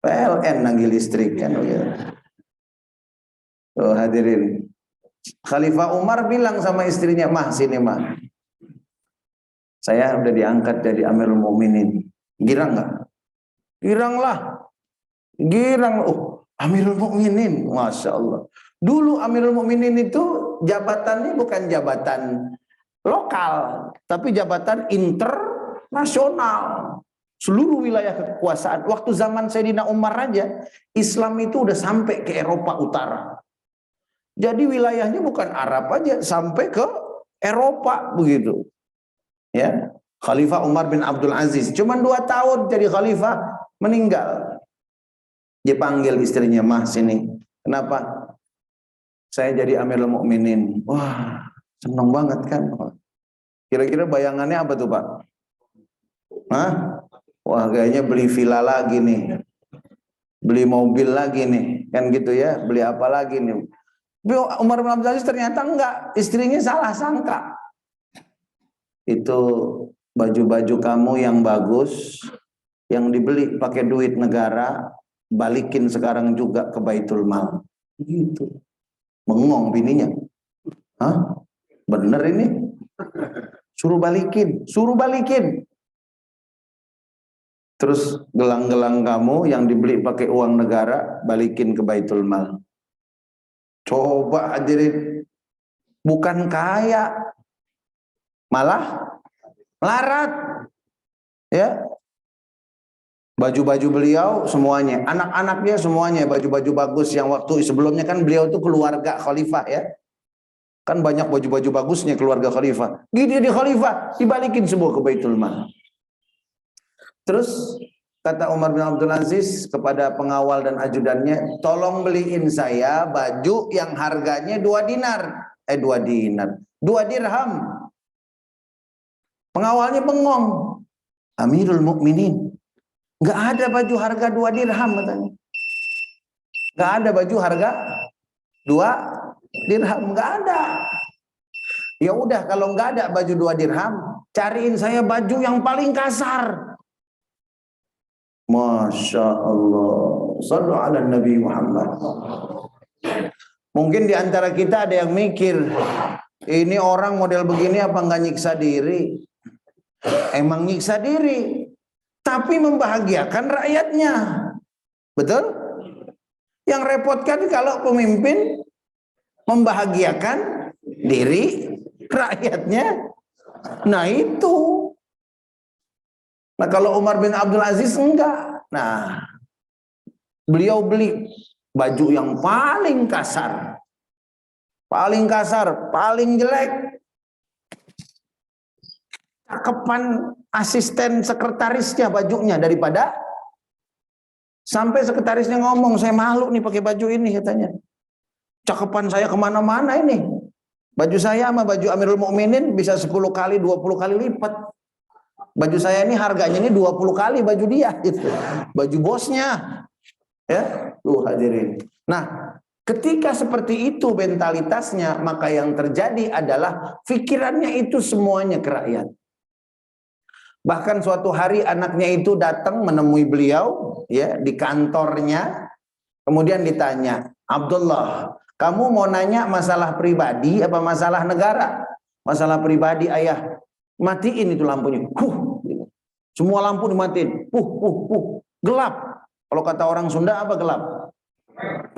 PLN nanggil listrik kan. Gitu. Tuh hadirin. Khalifah Umar bilang sama istrinya, mah sini mah. Saya udah diangkat jadi Amirul Mukminin. Girang nggak? Girang lah. Girang. Oh, Amirul Mukminin, masya Allah. Dulu Amirul Mukminin itu jabatannya bukan jabatan lokal, tapi jabatan internasional. Seluruh wilayah kekuasaan. Waktu zaman Sayyidina Umar aja, Islam itu udah sampai ke Eropa Utara. Jadi wilayahnya bukan Arab aja, sampai ke Eropa begitu. Ya, Khalifah Umar bin Abdul Aziz cuma 2 tahun jadi khalifah, meninggal. Dia panggil istrinya, mah sini. Kenapa? saya jadi Amirul Mukminin. Wah, seneng banget kan. Kira-kira bayangannya apa tuh Pak? Hah? Wah, kayaknya beli villa lagi nih. Beli mobil lagi nih. Kan gitu ya, beli apa lagi nih. Umar bin Abdul Aziz ternyata enggak, istrinya salah sangka. Itu baju-baju kamu yang bagus, yang dibeli pakai duit negara, balikin sekarang juga ke Baitul Mal. Gitu. Bengong bininya. Hah? Bener ini? Suruh balikin, suruh balikin. Terus gelang-gelang kamu yang dibeli pakai uang negara, balikin ke Baitul Mal. Coba hadirin, bukan kaya, malah melarat. Ya, baju-baju beliau semuanya, anak-anaknya semuanya baju-baju bagus yang waktu sebelumnya kan beliau itu keluarga khalifah ya. Kan banyak baju-baju bagusnya keluarga khalifah. Gini di khalifah dibalikin semua ke Baitul Mal. Terus kata Umar bin Abdul Aziz kepada pengawal dan ajudannya, tolong beliin saya baju yang harganya 2 dinar. 2 dirham. Pengawalnya bengong. Amirul Mukminin, nggak ada baju harga 2 dirham katanya. Nggak ada baju harga 2 dirham, nggak ada. Ya udah, kalau nggak ada baju 2 dirham, cariin saya baju yang paling kasar. Masya Allah, sallu ala Nabi Muhammad. Mungkin di antara kita ada yang mikir, ini orang model begini apa nggak nyiksa diri? Emang nyiksa diri, tapi membahagiakan rakyatnya. Betul? Yang repot kan kalau pemimpin membahagiakan diri rakyatnya. Nah itu. Nah kalau Umar bin Abdul Aziz enggak. Nah, beliau beli baju yang paling kasar. Paling kasar, paling jelek. Cakepan asisten sekretarisnya bajunya daripada, sampai sekretarisnya ngomong, saya malu nih pakai baju ini katanya. Cakepan saya kemana-mana ini. Baju saya sama baju Amirul Mukminin bisa 10 kali, 20 kali lipat. Baju saya ini harganya ini 20 kali baju dia gitu. Baju bosnya. Ya, tuh hadirin. Nah, ketika seperti itu mentalitasnya, maka yang terjadi adalah pikirannya itu semuanya ke rakyat. Bahkan suatu hari anaknya itu datang menemui beliau ya di kantornya. Kemudian ditanya, "Abdullah, kamu mau nanya masalah pribadi apa masalah negara?" "Masalah pribadi, ayah." "Matiin itu lampunya." Semua lampu dimatiin. Gelap. Kalau kata orang Sunda apa gelap?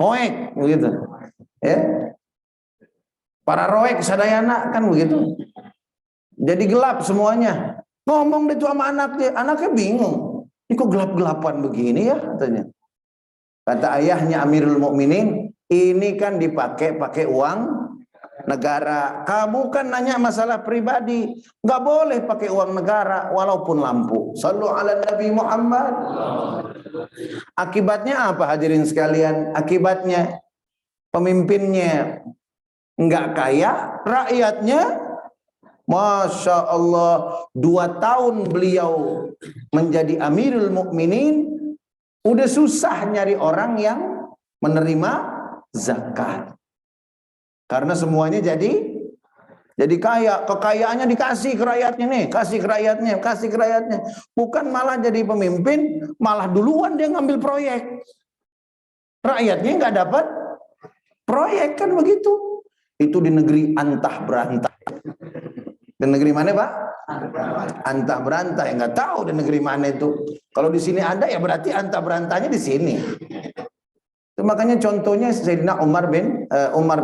Poek, begitu. Ya. Para roek sadayana kan begitu. Jadi gelap semuanya. Ngomong itu sama anaknya bingung. Ini kok gelap-gelapan begini ya katanya. Kata ayahnya Amirul Mukminin, ini kan pakai uang negara. Kamu kan nanya masalah pribadi, nggak boleh pakai uang negara walaupun lampu. Sallu ala Nabi Muhammad. Akibatnya apa hadirin sekalian? Akibatnya pemimpinnya nggak kaya, rakyatnya Masya Allah, 2 tahun beliau menjadi Amirul Mukminin, udah susah nyari orang yang menerima zakat. Karena semuanya jadi kaya, kekayaannya dikasih ke rakyatnya nih, kasih ke rakyatnya. Bukan malah jadi pemimpin, malah duluan dia ngambil proyek. Rakyatnya nggak dapat proyek kan begitu. Itu di negeri antah berantah. Di negeri mana Pak? Antah berantah, ya nggak tahu di negeri mana itu. Kalau di sini ada ya berarti antah berantahnya di sini. Itu makanya contohnya Sayyidina Umar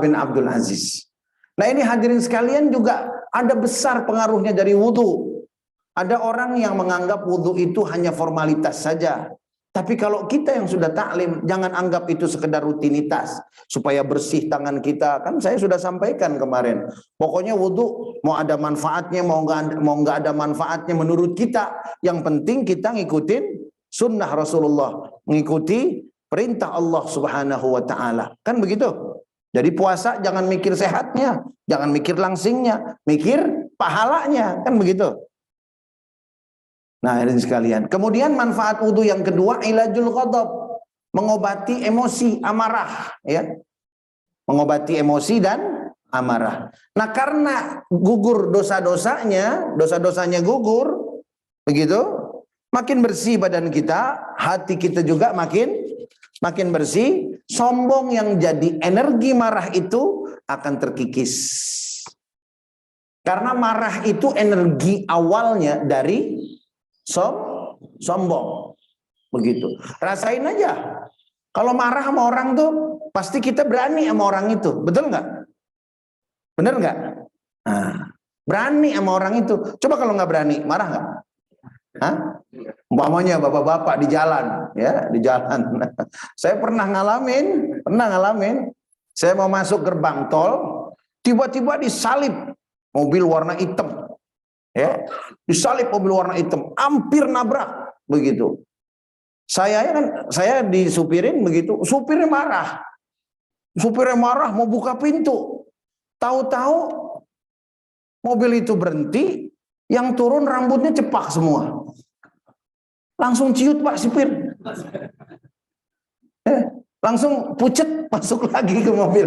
bin Abdul Aziz. Nah ini hadirin sekalian juga ada besar pengaruhnya dari wudhu. Ada orang yang menganggap wudhu itu hanya formalitas saja. Tapi kalau kita yang sudah taklim, jangan anggap itu sekedar rutinitas. Supaya bersih tangan kita. Kan saya sudah sampaikan kemarin. Pokoknya wudhu mau ada manfaatnya, mau nggak ada manfaatnya menurut kita. Yang penting kita ngikutin sunnah Rasulullah. Mengikuti perintah Allah Subhanahu wa ta'ala. Kan begitu? Jadi puasa jangan mikir sehatnya, jangan mikir langsingnya, mikir pahalanya, kan begitu. Nah, ini sekalian. Kemudian manfaat wudu yang kedua, ilajul ghadab, mengobati emosi amarah, ya. Mengobati emosi dan amarah. Nah, karena gugur dosa-dosanya gugur, begitu, makin bersih badan kita, hati kita juga makin bersih. Sombong yang jadi energi marah itu akan terkikis. Karena marah itu energi awalnya dari sombong. Begitu. Rasain aja. Kalau marah sama orang tuh pasti kita berani sama orang itu. Betul nggak? Bener nggak? Nah, berani sama orang itu. Coba kalau nggak berani, marah nggak? Hah? Umpamanya bapak-bapak di jalan, ya, di jalan. Saya pernah ngalamin. Saya mau masuk gerbang tol, tiba-tiba disalip mobil warna hitam, ya, disalip mobil warna hitam, hampir nabrak, begitu. Saya disupirin begitu, supirnya marah mau buka pintu, tahu-tahu mobil itu berhenti, yang turun rambutnya cepak semua. Langsung ciut Pak sipir. Langsung pucet masuk lagi ke mobil.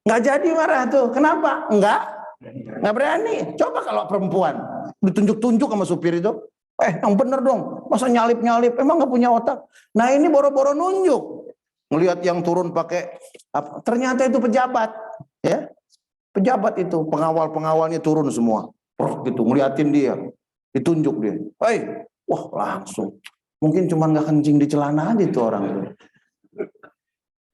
Nggak jadi marah tuh. Kenapa? Nggak berani. Coba kalau perempuan ditunjuk-tunjuk sama supir itu, yang bener dong, masa nyalip-nyalip, emang nggak punya otak. Nah, ini boro-boro nunjuk. Ngelihat yang turun pakai apa? Ternyata itu pejabat, ya. Pejabat itu, pengawal-pengawalnya turun semua. Gitu, ngeliatin dia. Ditunjuk dia. Wah, langsung. Mungkin cuma nggak kencing di celana aja itu orang.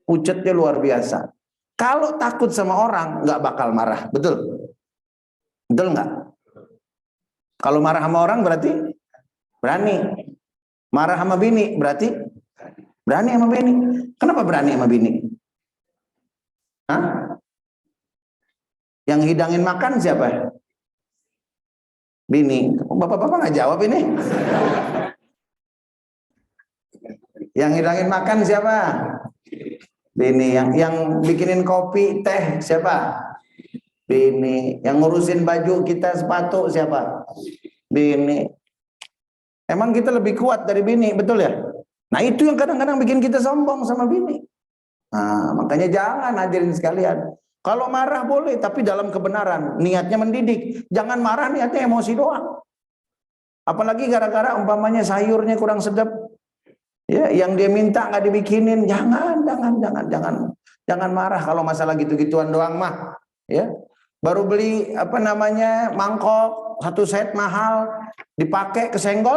Pucetnya luar biasa. Kalau takut sama orang, nggak bakal marah. Betul? Betul nggak? Kalau marah sama orang berarti berani. Marah sama bini berarti berani sama bini. Kenapa berani sama bini? Hah? Yang hidangin makan siapa? Bini. Bapak-bapak nggak jawab ini. Yang hidangin makan siapa? Bini. Yang bikinin kopi, teh siapa? Bini. Yang ngurusin baju kita, sepatu siapa? Bini. Emang kita lebih kuat dari bini, betul ya? Nah, itu yang kadang-kadang bikin kita sombong sama bini. Nah, makanya jangan, hadirin sekalian. Kalau marah boleh, tapi dalam kebenaran, niatnya mendidik. Jangan marah, niatnya emosi doang. Apalagi gara-gara umpamanya sayurnya kurang sedap, ya, yang dia minta nggak dibikinin. Jangan marah kalau masalah gitu-gituan doang mah, ya. Baru beli mangkok 1 set mahal, dipakai kesenggol,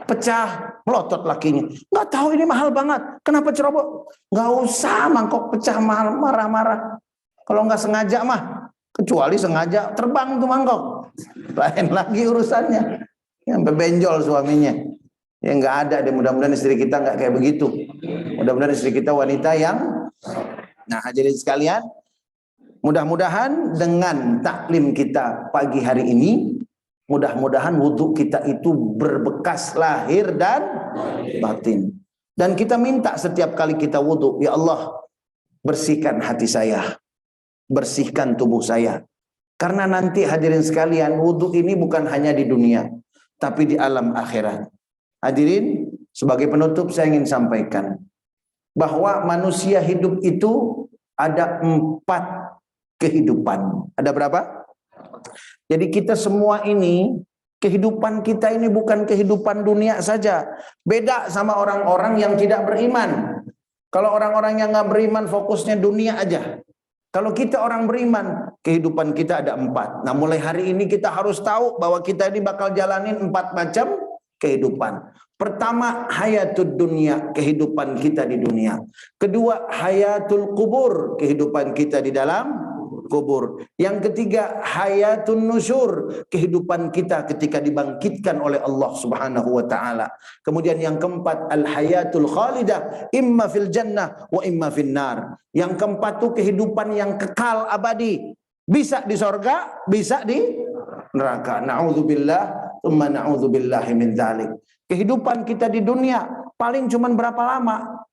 pecah, melotot lakinya. Nggak tahu ini mahal banget, kenapa ceroboh? Nggak usah mangkok pecah mahal, marah-marah. Kalau nggak sengaja mah, kecuali sengaja terbang tuh mangkok, lain lagi urusannya. Yang bebenjol suaminya, ya nggak ada deh. Mudah-mudahan istri kita nggak kayak begitu. Mudah-mudahan istri kita wanita yang, nah, hadirin sekalian, mudah-mudahan dengan taklim kita pagi hari ini, mudah-mudahan wudhu kita itu berbekas lahir dan batin. Dan kita minta setiap kali kita wudhu, ya Allah, bersihkan hati saya, bersihkan tubuh saya. Karena nanti hadirin sekalian, wudhu ini bukan hanya di dunia, tapi di alam akhirat. Hadirin, sebagai penutup saya ingin sampaikan bahwa manusia hidup itu ada 4 kehidupan. Ada berapa? Jadi kita semua ini, kehidupan kita ini bukan kehidupan dunia saja. Beda sama orang-orang yang tidak beriman. Kalau orang-orang yang nggak beriman fokusnya dunia aja. Kalau kita orang beriman, kehidupan kita ada 4. Nah, mulai hari ini kita harus tahu bahwa kita ini bakal jalanin 4 macam kehidupan. Pertama, hayatud dunia, kehidupan kita di dunia. Kedua, hayatul kubur, kehidupan kita di dalam kubur. Yang ketiga, hayatun nusyur, kehidupan kita ketika dibangkitkan oleh Allah Subhanahu wa taala. Kemudian yang keempat, al hayatul khalidah, imma fil jannah wa imma fin nar. Yang keempat itu kehidupan yang kekal abadi, bisa di sorga, bisa di neraka. Na'udzubillah, tsumma na'udzubillahi min dzalik. Kehidupan kita di dunia paling cuman berapa lama?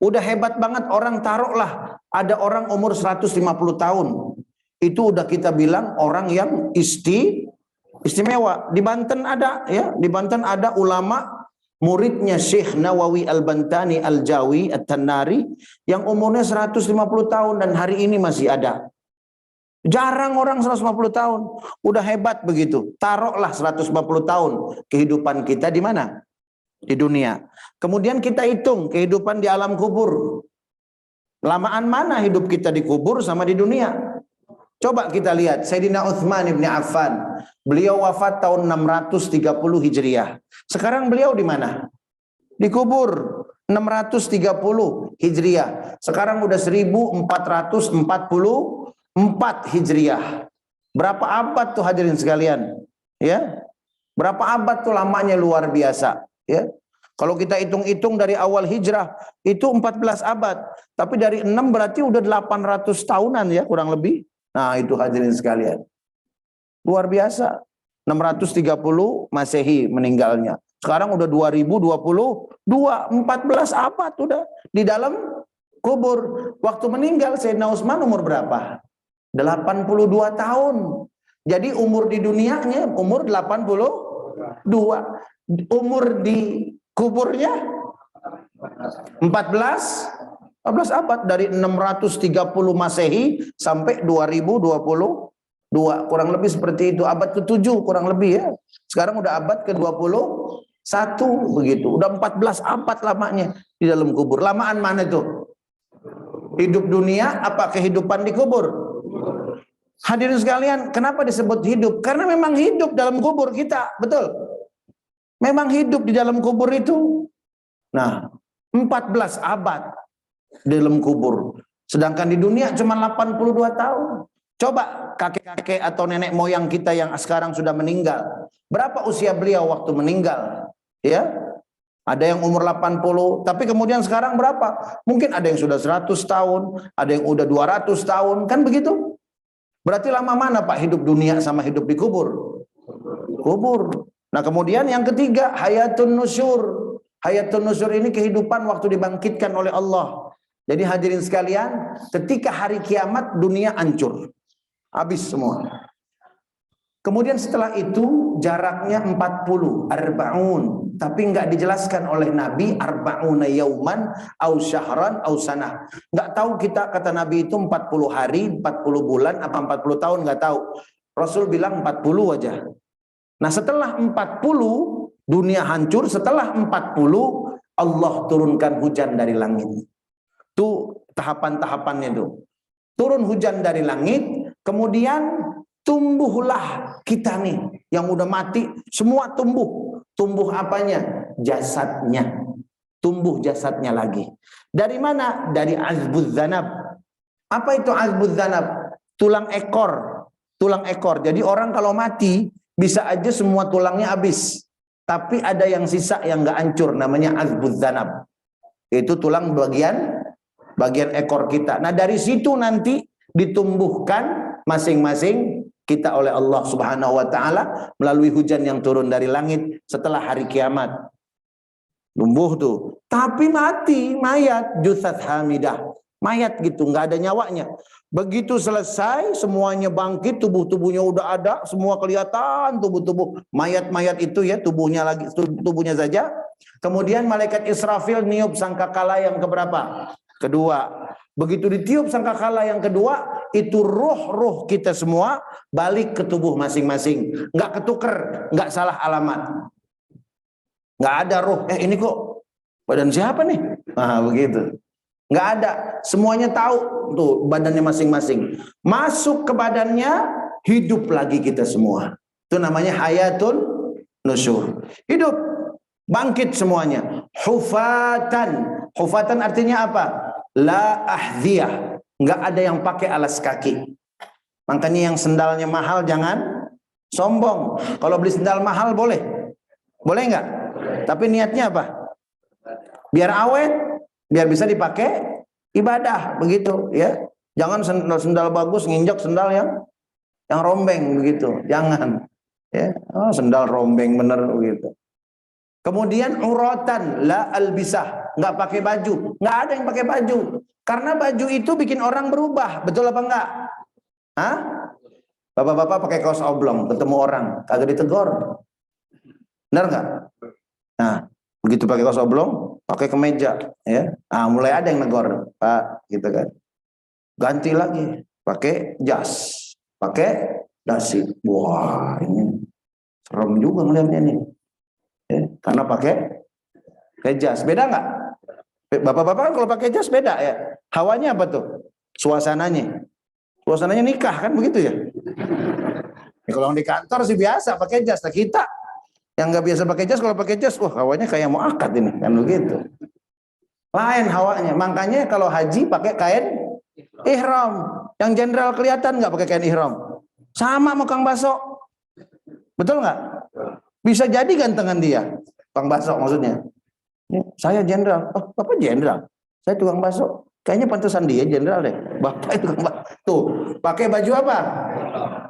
Udah hebat banget orang taruhlah Ada orang umur 150 tahun. Itu udah kita bilang orang yang istimewa. Di Banten ada ya, di Banten ada ulama muridnya Syekh Nawawi Al-Bantani Al-Jawi At-Tannari yang umurnya 150 tahun dan hari ini masih ada. Jarang orang 150 tahun. Udah hebat begitu. Taruhlah 150 tahun kehidupan kita di mana? Di dunia. Kemudian kita hitung kehidupan di alam kubur. Lamaan mana hidup kita di kubur sama di dunia? Coba kita lihat Sayyidina Utsman ibn Affan. Beliau wafat tahun 630 Hijriah. Sekarang beliau di mana? Di kubur 630 Hijriah. Sekarang udah 1444 Hijriah. Berapa abad tuh hadirin sekalian? Ya. Berapa abad tuh lamanya, luar biasa, ya. Kalau kita hitung-hitung dari awal hijrah itu 14 abad, tapi dari 6 berarti udah 800 tahunan ya kurang lebih. Nah, itu hadirin sekalian. Luar biasa. 630 Masehi meninggalnya. Sekarang udah 2022, 14 abad udah di dalam kubur. Waktu meninggal Sayyidina Utsman umur berapa? 82 tahun. Jadi umur di dunianya umur 82. Umur di kuburnya 14 abad, dari 630 Masehi sampai 2022, kurang lebih seperti itu. Abad ke-7 kurang lebih ya. Sekarang udah abad ke-21 begitu. Udah 14 abad lamanya di dalam kubur. Lamaan mana itu? Hidup dunia apa kehidupan di kubur? Hadirin sekalian, kenapa disebut hidup? Karena memang hidup dalam kubur kita, betul? Memang hidup di dalam kubur itu. Nah, 14 abad di dalam kubur. Sedangkan di dunia cuma 82 tahun. Coba kakek-kakek atau nenek moyang kita yang sekarang sudah meninggal. Berapa usia beliau waktu meninggal? Ya, ada yang umur 80, tapi kemudian sekarang berapa? Mungkin ada yang sudah 100 tahun, ada yang udah 200 tahun, kan begitu? Berarti lama mana Pak hidup dunia sama hidup di kubur? Kubur. Nah, kemudian yang ketiga, hayatun nusyur. Hayatun nusyur ini kehidupan waktu dibangkitkan oleh Allah. Jadi hadirin sekalian, ketika hari kiamat dunia hancur. Habis semua. Kemudian setelah itu jaraknya 40, arba'un. Tapi enggak dijelaskan oleh Nabi arba'una yauman au syahran au sanah. Enggak tahu kita, kata Nabi itu 40 hari, 40 bulan, apa 40 tahun, enggak tahu. Rasul bilang 40 aja. Nah, setelah 40 dunia hancur, setelah 40 Allah turunkan hujan dari langit. Itu tahapan-tahapannya itu. Turun hujan dari langit, kemudian tumbuhlah kita nih yang udah mati, semua tumbuh. Tumbuh apanya? Jasadnya. Tumbuh jasadnya lagi. Dari mana? Dari azbuz zanab. Apa itu azbuz zanab? Tulang ekor. Tulang ekor. Jadi orang kalau mati bisa aja semua tulangnya habis, tapi ada yang sisa yang nggak hancur, namanya azbuz zanab. Itu tulang bagian ekor kita. Nah, dari situ nanti ditumbuhkan masing-masing kita oleh Allah Subhanahu wa taala melalui hujan yang turun dari langit setelah hari kiamat. Tumbuh tuh, tapi mati, mayat, jusad hamidah. Mayat gitu, nggak ada nyawanya. Begitu selesai, semuanya bangkit, tubuh-tubuhnya udah ada, semua kelihatan tubuh-tubuh mayat-mayat itu ya, tubuhnya lagi, tubuhnya saja. Kemudian malaikat Israfil niup sangkakala yang keberapa? Kedua. Begitu ditiup sangkakala yang kedua, itu ruh-ruh kita semua balik ke tubuh masing-masing. Nggak ketuker, nggak salah alamat. Nggak ada ruh, ini kok badan siapa nih? Nah, begitu. Nggak ada, semuanya tahu tuh badannya masing-masing. Masuk ke badannya, hidup lagi kita semua. Itu namanya hayatun nusyur. Hidup, bangkit semuanya. Hufatan. Hufatan artinya apa? La ahdziyah. Nggak ada yang pakai alas kaki. Makanya yang sendalnya mahal jangan sombong. Kalau beli sendal mahal boleh? Boleh nggak? Tapi niatnya apa? Biar awet, biar bisa dipakai ibadah, begitu ya. Jangan sendal bagus nginjak sendal yang rombeng begitu. Jangan ya. Oh, sendal rombeng bener begitu. Kemudian uratan la albisah, nggak pakai baju. Nggak ada yang pakai baju. Karena baju itu bikin orang berubah. Betul apa enggak? Hah? Bapak-bapak pakai kaos oblong, ketemu orang, kagak ditegur. Benar nggak? Nah, begitu pakai kaos oblong, pakai kemeja, ya. Ah, mulai ada yang negor, Pak, gitu kan. Ganti lagi, pakai jas, pakai dasi. Wah, ini serem juga melihatnya nih. Ya, karena pakai jas. Beda nggak? Bapak-bapak kan kalau pakai jas beda ya. Hawanya apa tuh? Suasananya. Suasananya nikah kan begitu ya. Ya kalau di kantor sih biasa pakai jas. Nah, kita yang nggak biasa pakai jas, kalau pakai jas, wah hawanya kayak mau akad ini kan begitu. Lain hawanya. Makanya kalau haji pakai kain ihram. Yang jenderal kelihatan nggak pakai kain ihram? Sama sama Kang Baso. Betul nggak? Bisa jadi gantengan dia, Kang Baso maksudnya. Saya jenderal. Oh, Bapak jenderal? Saya tukang baso. Kayaknya pantesan dia jenderal deh. Bapak itu tukang baso. Tuh, pakai baju apa?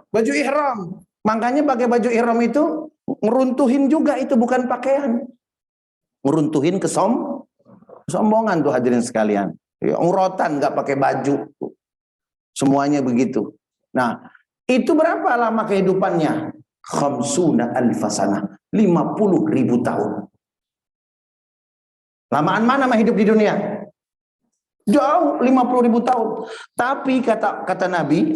Baju ihram. Makanya pakai baju ihram itu ngeruntuhin juga, itu bukan pakaian. Ngeruntuhin kesombongan tuh hadirin sekalian. Urotan nggak pakai baju. Semuanya begitu. Nah, itu berapa lama kehidupannya? Khamsuna alfasanah, 50.000 tahun. Lamaan mana mah hidup di dunia? Jauh, 50.000 tahun. Tapi kata Nabi,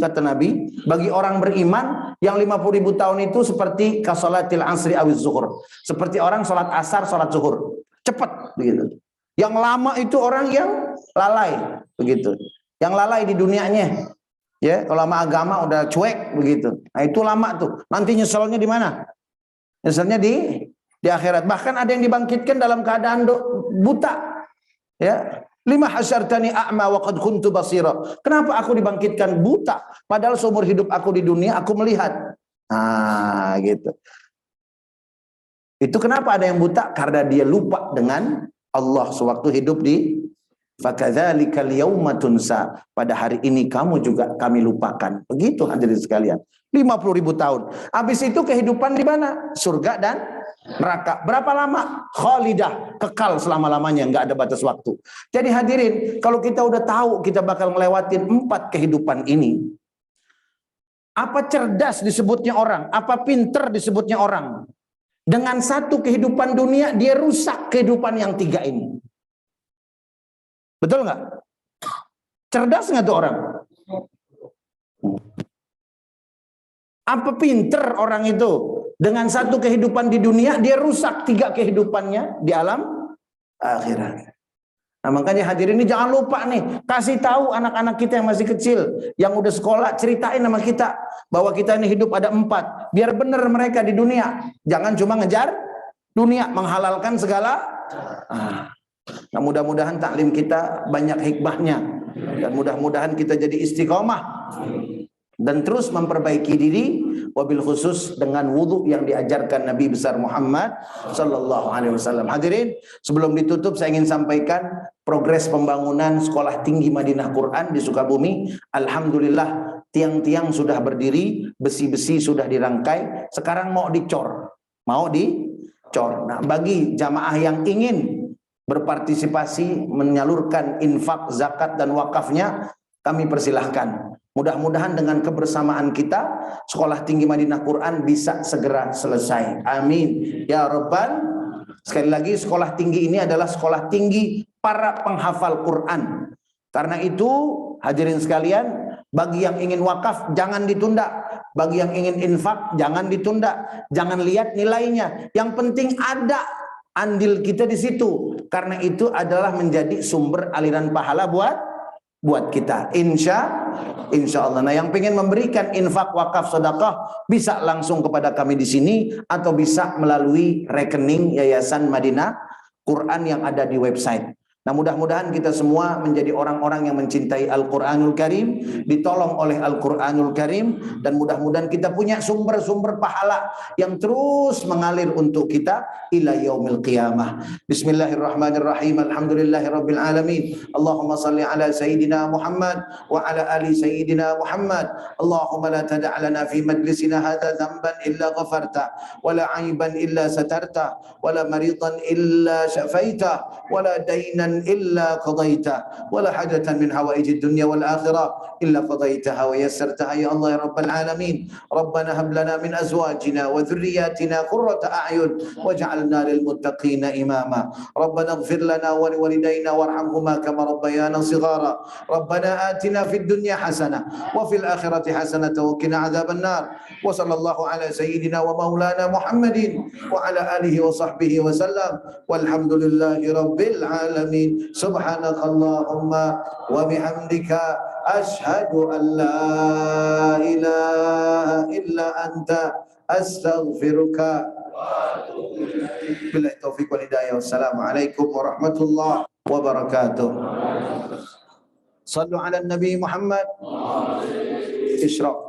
bagi orang beriman yang 50.000 tahun itu seperti kasolatil asri awiz zuhur, seperti orang sholat asar, sholat zuhur, cepat begitu. Yang lama itu orang yang lalai begitu, yang lalai di dunianya. Ya, kalau sama agama udah cuek begitu. Nah, itu lama tuh. Nanti nyeselnya di mana? Nyeselnya di akhirat. Bahkan ada yang dibangkitkan dalam keadaan buta. Ya. Lima hasyartani a'ma wa qad kuntu basira. Kenapa aku dibangkitkan buta? Padahal seumur hidup aku di dunia aku melihat. Nah, gitu. Itu kenapa ada yang buta? Karena dia lupa dengan Allah sewaktu hidup di fakadzalikal yauma tunsa. Pada hari ini kamu juga kami lupakan. Begitu hadirin sekalian. 50.000 tahun. Habis itu kehidupan di mana? Surga dan neraka. Berapa lama? Khalidah, kekal selama-lamanya, nggak ada batas waktu. Jadi hadirin, kalau kita udah tahu kita bakal ngelewatin 4 kehidupan ini, apa cerdas disebutnya orang, apa pinter disebutnya orang. Dengan 1 kehidupan dunia dia rusak kehidupan yang 3 ini. Betul nggak? Cerdas nggak tuh orang? Apa pinter orang itu? Dengan 1 kehidupan di dunia, dia rusak 3 kehidupannya di alam akhirat. Nah, makanya hadirin ini jangan lupa nih, kasih tahu anak-anak kita yang masih kecil, yang udah sekolah, ceritain sama kita bahwa kita ini hidup ada 4, biar benar mereka di dunia. Jangan cuma ngejar dunia, menghalalkan segala. Nah, mudah-mudahan taklim kita banyak hikmahnya, dan mudah-mudahan kita jadi istiqomah dan terus memperbaiki diri, wabil khusus dengan wudhu yang diajarkan Nabi besar Muhammad sallallahu alaihi wasallam. Hadirin, sebelum ditutup saya ingin sampaikan progres pembangunan Sekolah Tinggi Madinah Quran di Sukabumi. Alhamdulillah, tiang-tiang sudah berdiri, besi-besi sudah dirangkai, sekarang mau dicor. Nah, bagi jamaah yang ingin berpartisipasi menyalurkan infak, zakat dan wakafnya, kami persilahkan. Mudah-mudahan dengan kebersamaan kita, Sekolah Tinggi Madinah Quran bisa segera selesai. Amin. Ya Rabbal. Sekali lagi, sekolah tinggi ini adalah sekolah tinggi para penghafal Quran. Karena itu, hadirin sekalian, bagi yang ingin wakaf, jangan ditunda. Bagi yang ingin infak, jangan ditunda. Jangan lihat nilainya. Yang penting ada andil kita di situ. Karena itu adalah menjadi sumber aliran pahala buat kita, insya Allah. Nah, yang pengen memberikan infak, wakaf, sedekah bisa langsung kepada kami di sini atau bisa melalui rekening Yayasan Madinah Quran yang ada di website. Nah, mudah-mudahan kita semua menjadi orang-orang yang mencintai Al-Quranul Karim, ditolong oleh Al-Quranul Karim, dan mudah-mudahan kita punya sumber-sumber pahala yang terus mengalir untuk kita ila yaumil qiyamah. Bismillahirrahmanirrahim. Alhamdulillahirabbil alamin. Allahumma salli ala sayyidina Muhammad wa ala ali sayyidina Muhammad. Allahumma la tada' lana fi majlisina hadha dhanban illa ghafarta, wa la 'aiban illa satarta, wa la maridan illa syafaita, wa la daynan إلا قضيته ولا حاجة من حوائج الدنيا والآخرة إلا قضيتها ويسرتها يا الله يا رب العالمين. ربنا هب لنا من أزواجنا وذرياتنا قرة أعين واجعلنا للمتقين إماما. ربنا اغفر لنا ولوالدينا وارحمهما كما ربيانا صغارا. ربنا آتنا في الدنيا حسنة وفي الآخرة حسنة وقنا عذاب النار. وصلى الله على سيدنا ومولانا محمد وعلى آله وصحبه وسلم والحمد لله رب العالمين. سبحانك اللهم وبحمدك أشهد أن لا إله إلا أنت أستغفرك. بالله التوفيق والهداية والسلام عليكم ورحمة الله وبركاته. صلوا على النبي محمد. اشرق.